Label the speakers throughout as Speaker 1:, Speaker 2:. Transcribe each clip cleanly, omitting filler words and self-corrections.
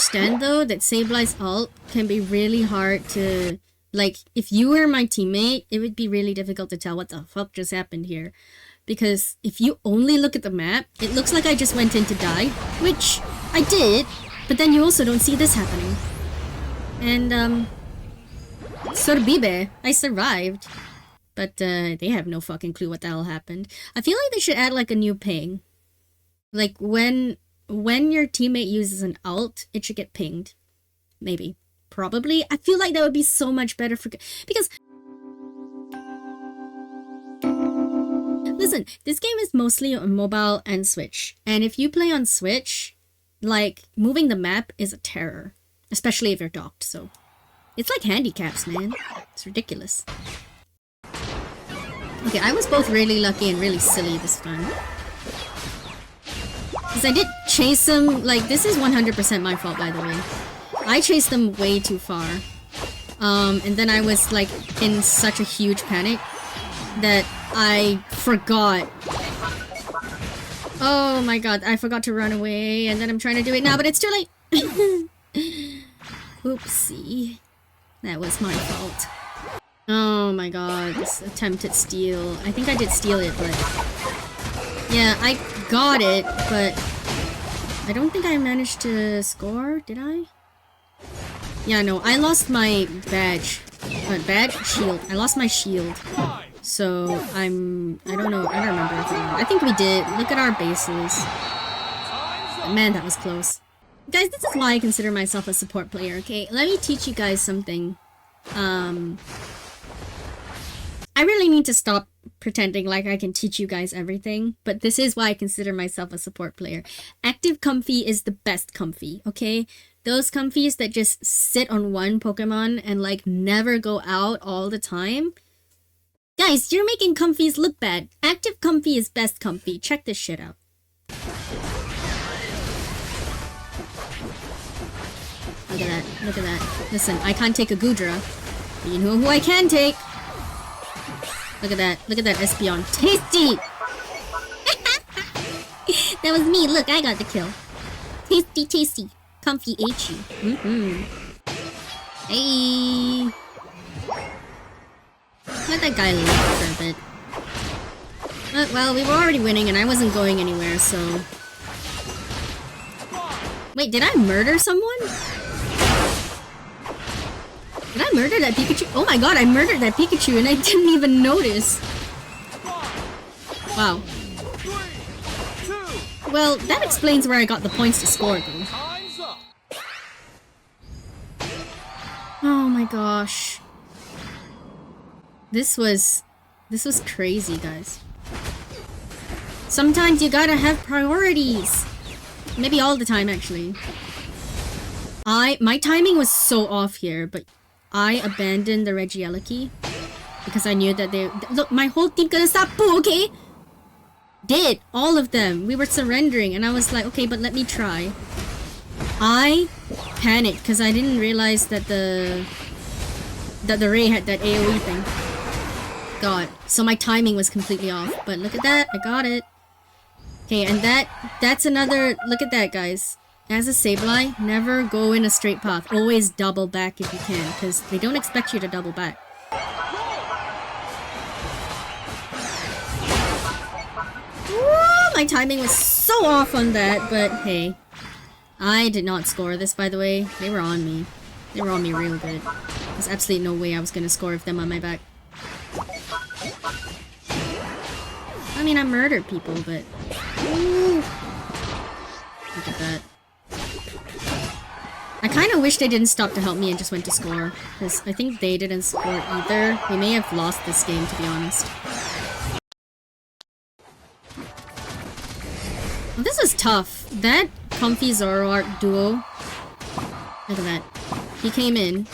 Speaker 1: understand though that Sablei's ult can be really hard to... Like, if you were my teammate, it would be really difficult to tell what the fuck just happened here. Because if you only look at the map, it looks like I just went in to die, which I did, but then you also don't see this happening. And, so did Bibe. I survived. But, they have no fucking clue what the hell happened. I feel like they should add, like, a new ping. Like, when your teammate uses an ult, it should get pinged. Maybe. Probably. I feel like that would be so much better for... Because... Listen, this game is mostly on mobile and Switch. And if you play on Switch, like, moving the map is a terror. Especially if you're docked, so... It's like handicaps, man. It's ridiculous. Okay, I was both really lucky and really silly this time. Because I did chase him... Like, this is 100% my fault, by the way. I chased them way too far. And then I was, like, in such a huge panic that I forgot. Oh my god, I forgot to run away, and then I'm trying to do it now, but it's too late! Oopsie. That was my fault. Oh my god, this attempted steal. I think I did steal it, but... Yeah, I got it, but... I don't think I managed to score, did I? Yeah, no, I lost my badge. Badge? Shield. I lost my shield. So, I don't know, I don't remember if I think we did. Look at our bases. Man, that was close. Guys, this is why I consider myself a support player, okay? Let me teach you guys something. I really need to stop pretending like I can teach you guys everything, but this is why I consider myself a support player. Active Comfy is the best Comfy, okay? Those Comfies that just sit on one Pokemon and like never go out all the time. Guys, you're making Comfies look bad. Active Comfy is best Comfy. Check this shit out. Look at that. Look at that. Listen, I can't take a Goodra. But you know who I can take? Look at that. Look at that Espeon. Tasty! That was me. Look, I got the kill. Tasty, tasty. Comfy ate you. Hey! Let that guy live for a bit. Well, we were already winning and I wasn't going anywhere, so... Wait, did I murder someone? Did I murder that Pikachu? Oh my god, I murdered that Pikachu and I didn't even notice. Wow. Well, that explains where I got the points to score, though. Oh my gosh. This was crazy, guys. Sometimes you gotta have priorities. Maybe all the time, actually. My timing was so off here, but I abandoned the Regieleki because I knew that look, my whole team gonna stop Boo, okay? Did all of them. We were surrendering and I was like, okay, but let me try. I panicked because I didn't realize that the Ray had that AoE thing. God, so my timing was completely off. But look at that, I got it. Okay, and that's another, look at that, guys. As a Sableye, never go in a straight path. Always double back if you can, because they don't expect you to double back. Woo, my timing was so off on that, but hey. I did not score this, by the way. They were on me. They were on me real good. There's absolutely no way I was gonna score with them on my back. I mean, I murdered people, but... Ooh. Look at that. I kind of wish they didn't stop to help me and just went to score. Because I think they didn't score either. We may have lost this game, to be honest. Well, this is tough. That Comfy Zoroark duo. Look at that. He came in.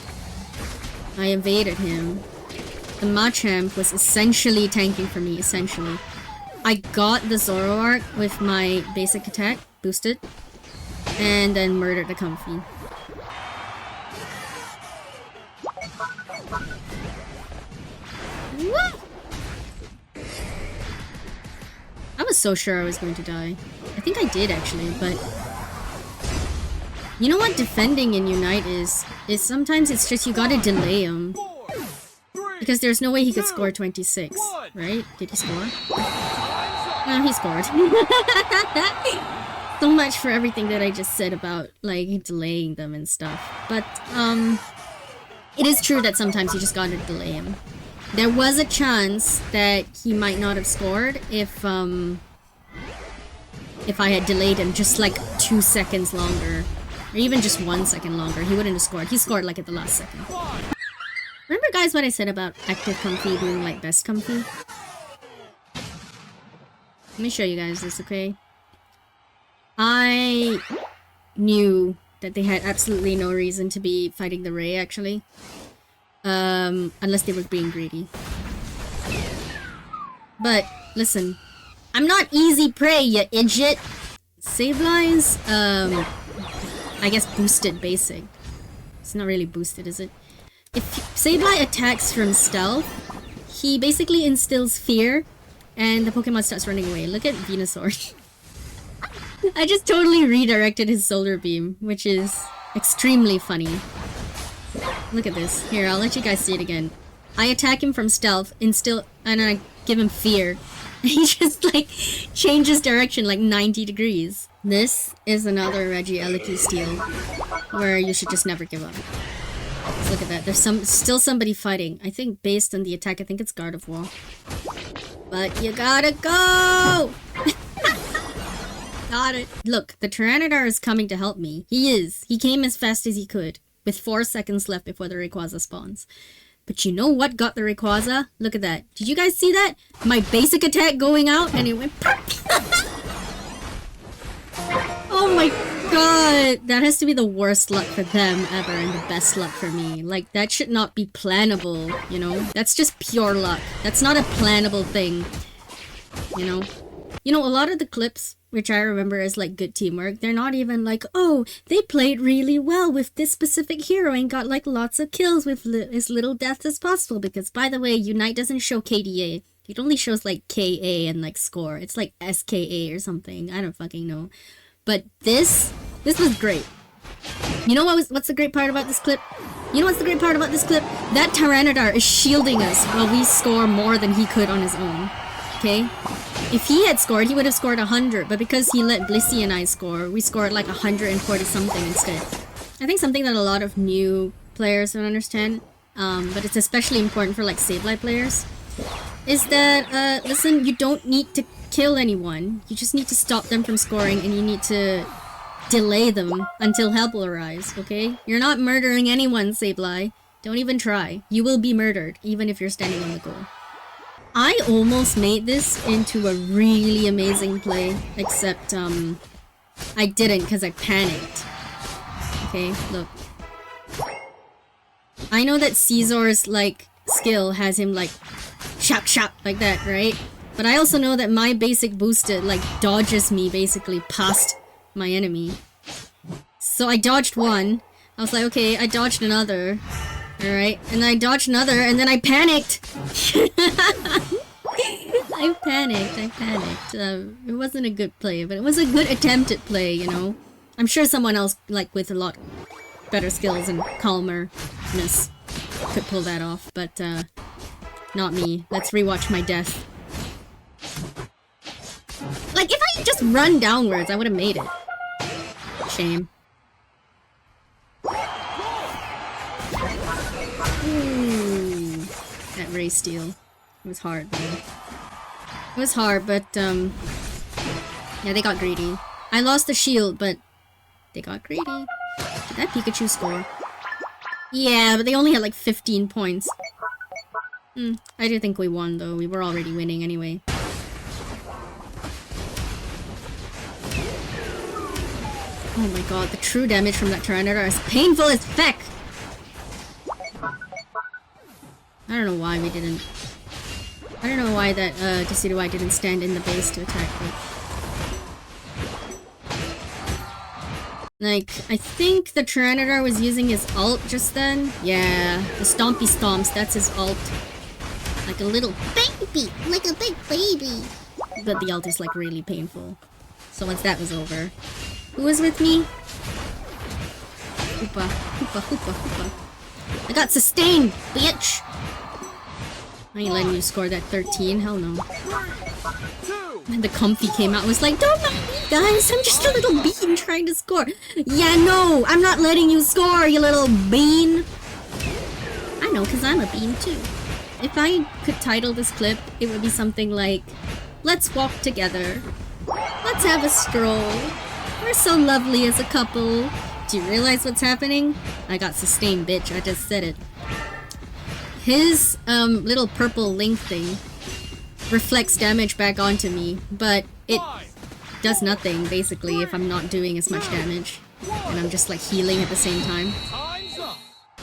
Speaker 1: I evaded him. The Machamp was essentially tanking for me, essentially. I got the Zoroark with my basic attack, boosted, and then murdered the Comfy. What? I was so sure I was going to die. I think I did actually, but... You know what defending in Unite is? Is sometimes it's just you gotta delay him. Because there's no way he could score 26, right? Did he score? No, he scored. So much for everything that I just said about, like, delaying them and stuff. But, it is true that sometimes you just gotta delay him. There was a chance that he might not have scored if I had delayed him just, like, 2 seconds longer. Or even just 1 second longer. He wouldn't have scored. He scored, like, at the last second. Remember, guys, what I said about active comfy being, like, best comfy? Let me show you guys this, okay? I knew that they had absolutely no reason to be fighting the Ray, actually. Unless they were being greedy. But, listen. I'm not easy prey, you idiot! Save lines, I guess boosted basic. It's not really boosted, is it? If Sableye attacks from stealth, he basically instills fear, and the Pokemon starts running away. Look at Venusaur. I just totally redirected his Solar Beam, which is extremely funny. Look at this. Here, I'll let you guys see it again. I attack him from stealth, and I give him fear. He just, like, changes direction like 90 degrees. This is another Regieleki steal, where you should just never give up. Let's look at that. There's still somebody fighting. I think based on the attack, I think it's Gardevoir. But you gotta go! Got it. Look, the Tyranitar is coming to help me. He is. He came as fast as he could, with 4 seconds left before the Rayquaza spawns. But you know what got the Rayquaza? Look at that. Did you guys see that? My basic attack going out and it went Oh my god. That has to be the worst luck for them ever and the best luck for me. Like, that should not be plannable, you know? That's just pure luck. That's not a plannable thing. You know? You know, a lot of the clips, which I remember as like good teamwork, they're not even like, oh, they played really well with this specific hero and got like lots of kills with as little deaths as possible. Because, by the way, Unite doesn't show KDA. It only shows like KA and like score. It's like SKA or something. I don't fucking know. But this was great. You know what's the great part about this clip? You know what's the great part about this clip? That Tyranitar is shielding us while we score more than he could on his own. Okay? If he had scored, he would have scored 100, but because he let Blissey and I score, we scored like 140 something instead. I think something that a lot of new players don't understand, but it's especially important for like Sableye players, is that, listen, you don't need to kill anyone. You just need to stop them from scoring, and you need to delay them until help will arrive, okay? You're not murdering anyone, Sableye. Don't even try. You will be murdered, even if you're standing on the goal. I almost made this into a really amazing play, except, I didn't because I panicked. Okay, look. I know that Caesar's, like, skill has him, like, shop, like that, right? But I also know that my basic boosted, like, dodges me, basically, past my enemy. So I dodged one. I was like, okay, I dodged another. Alright, and I dodged another, and then I panicked! I panicked. It wasn't a good play, but it was a good attempt at play, you know? I'm sure someone else, like, with a lot better skills and calmerness could pull that off, but, not me. Let's rewatch my death. Like, if I had just run downwards, I would have made it. Shame. Ooh, that Ray steal. It was hard, though. It was hard, but, yeah, they got greedy. I lost the shield, but they got greedy. Did that Pikachu score? Yeah, but they only had, like, 15 points. I do think we won, though. We were already winning anyway. Oh my god, the true damage from that Tyranitar is painful as feck! I don't know why we didn't... I don't know why that, Decidueye didn't stand in the base to attack, but... Like, I think the Tyranitar was using his ult just then. Yeah, the Stompy Stomps, that's his ult. Like a little baby! Like a big baby! But the ult is, like, really painful. So once that was over... Who was with me? Hoopa, hoopa, hoopa, hoopa. I got sustained, bitch! I ain't letting you score that 13, hell no. And the comfy came out and was like, don't mind me, guys, I'm just a little bean trying to score. Yeah, no, I'm not letting you score, you little bean. I know, because I'm a bean too. If I could title this clip, it would be something like, let's walk together. Let's have a stroll. We're so lovely as a couple. Do you realize what's happening? I got sustained, bitch, I just said it. His little purple link thing reflects damage back onto me, but it does nothing, basically, if I'm not doing as much damage. And I'm just like healing at the same time.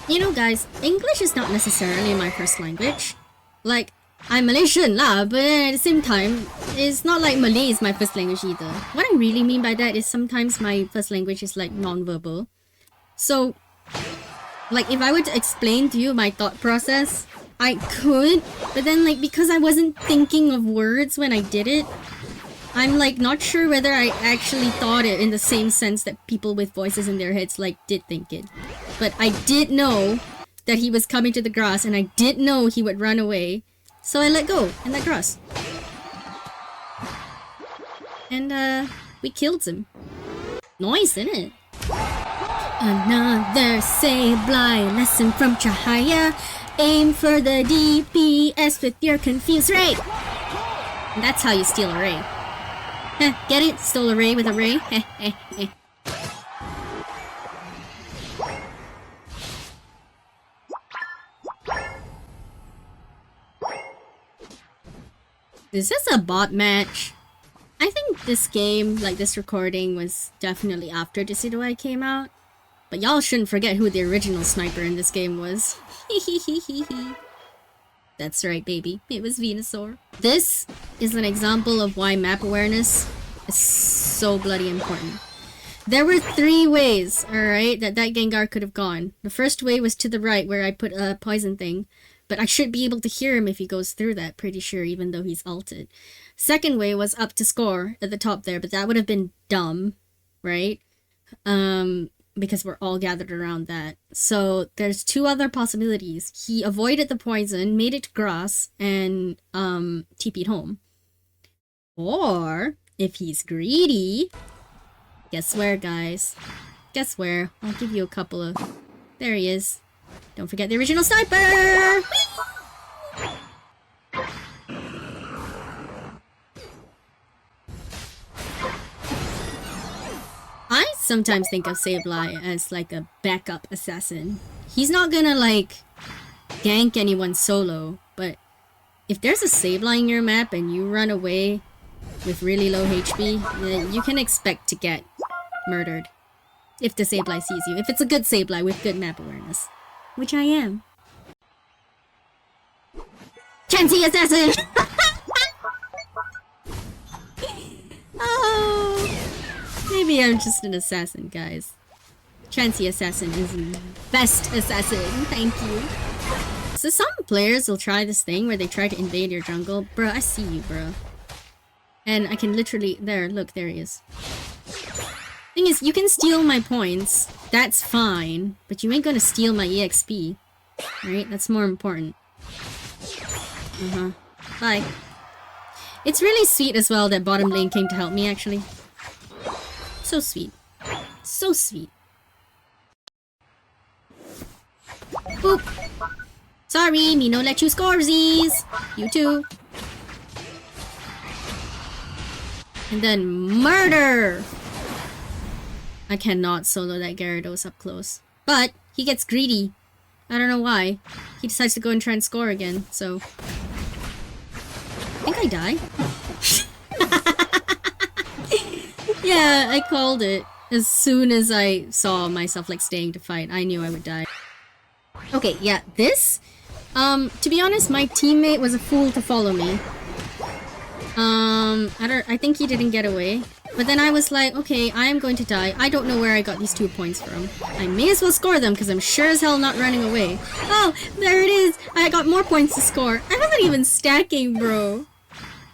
Speaker 1: You know guys, English is not necessarily my first language. Like, I'm Malaysian lah, but at the same time, it's not like Malay is my first language either. What I really mean by that is sometimes my first language is like non-verbal. So, like if I were to explain to you my thought process, I could, but then like because I wasn't thinking of words when I did it, I'm like not sure whether I actually thought it in the same sense that people with voices in their heads like did think it. But I did know that he was coming to the grass and I did know he would run away. So I let go in that grass. And we killed him. Nice, innit? Another Sableye lesson from Cahaya. Aim for the DPS with your confused ray. And that's how you steal a ray. Heh, get it? Stole a ray with a ray? Heh, heh, heh. Is this a bot match? I think this game, like this recording, was definitely after Decidueye came out. But y'all shouldn't forget who the original sniper in this game was. That's right, baby. It was Venusaur. This is an example of why map awareness is so bloody important. There were 3 ways, alright, that Gengar could have gone. The first way was to the right, where I put a poison thing. But I should be able to hear him if he goes through that, pretty sure, even though he's ulted. Second way was up to score at the top there, but that would have been dumb, right? Because we're all gathered around that. So there's 2 other possibilities. He avoided the poison, made it to grass, and TP'd home. Or, if he's greedy, guess where, guys? Guess where? I'll give you a couple of... There he is. Don't forget the original sniper! I sometimes think of Sableye as like a backup assassin. He's not gonna like gank anyone solo, but if there's a Sableye in your map and you run away with really low HP, then you can expect to get murdered. If the Sableye sees you. If it's a good Sableye with good map awareness. Which I am. Chansey Assassin! Oh, maybe I'm just an assassin, guys. Chansey Assassin is the best assassin. Thank you. So some players will try this thing where they try to invade your jungle. Bruh, I see you, bruh. And I can literally... There, look, there he is. Thing is, you can steal my points, that's fine, but you ain't gonna steal my EXP, right? That's more important. Bye. It's really sweet as well that bottom lane came to help me, actually. So sweet. So sweet. Boop! Sorry, me no let you scoresies! You too. And then murder! I cannot solo that Gyarados up close. But he gets greedy. I don't know why. He decides to go and try and score again, so... I think I die. Yeah, I called it. As soon as I saw myself like staying to fight, I knew I would die. Okay, yeah, this... to be honest, my teammate was a fool to follow me. I think he didn't get away. But then I was like, okay, I am going to die. I don't know where I got these 2 points from. I may as well score them because I'm sure as hell not running away. Oh, there it is. I got more points to score. I wasn't even stacking, bro.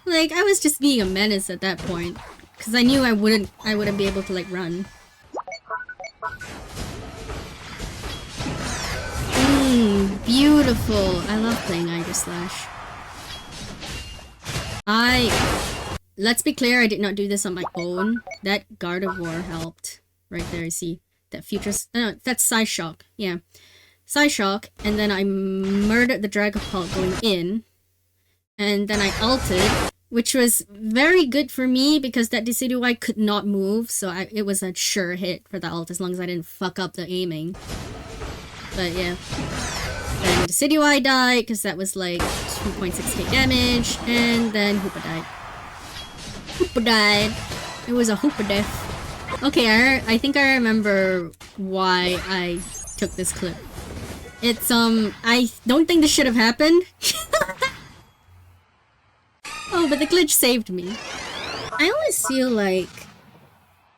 Speaker 1: Like, I was just being a menace at that point. Because I knew I wouldn't be able to, like, run. beautiful. I love playing Iger Slash. Let's be clear, I did not do this on my own. That Gardevoir helped. Right there, you see. That future... that's Psyshock. Yeah. Psyshock, and then I murdered the Dragapult going in. And then I ulted, which was very good for me because that Decidueye could not move, so it was a sure hit for the ult as long as I didn't fuck up the aiming. But yeah. Then Decidueye died because that was like 2.6k damage, and then Hoopa died. Hoopa died. It was a Hoopa death. Okay, I think I remember why I took this clip. It's I don't think this should have happened. Oh, but the glitch saved me. I always feel like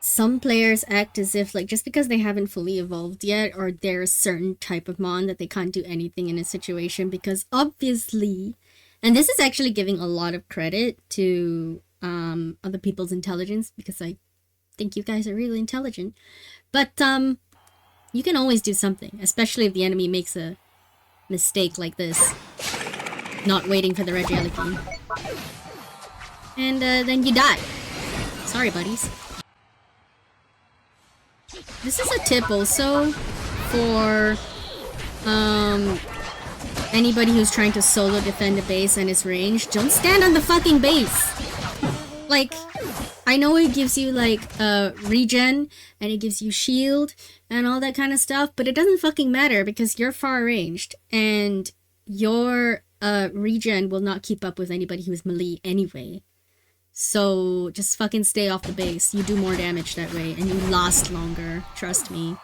Speaker 1: some players act as if, like, just because they haven't fully evolved yet, or they're a certain type of mon, that they can't do anything in a situation, because obviously, and this is actually giving a lot of credit to other people's intelligence, because I think you guys are really intelligent, but you can always do something, especially if the enemy makes a mistake like this, not waiting for the Regieleki. And then you die. Sorry, buddies. This is a tip also for anybody who's trying to solo defend a base and is ranged. Don't stand on the fucking base. Like, I know it gives you like regen and it gives you shield and all that kind of stuff, but it doesn't fucking matter because you're far ranged and your regen will not keep up with anybody who's melee anyway. So just fucking stay off the base. You do more damage that way and you last longer. Trust me.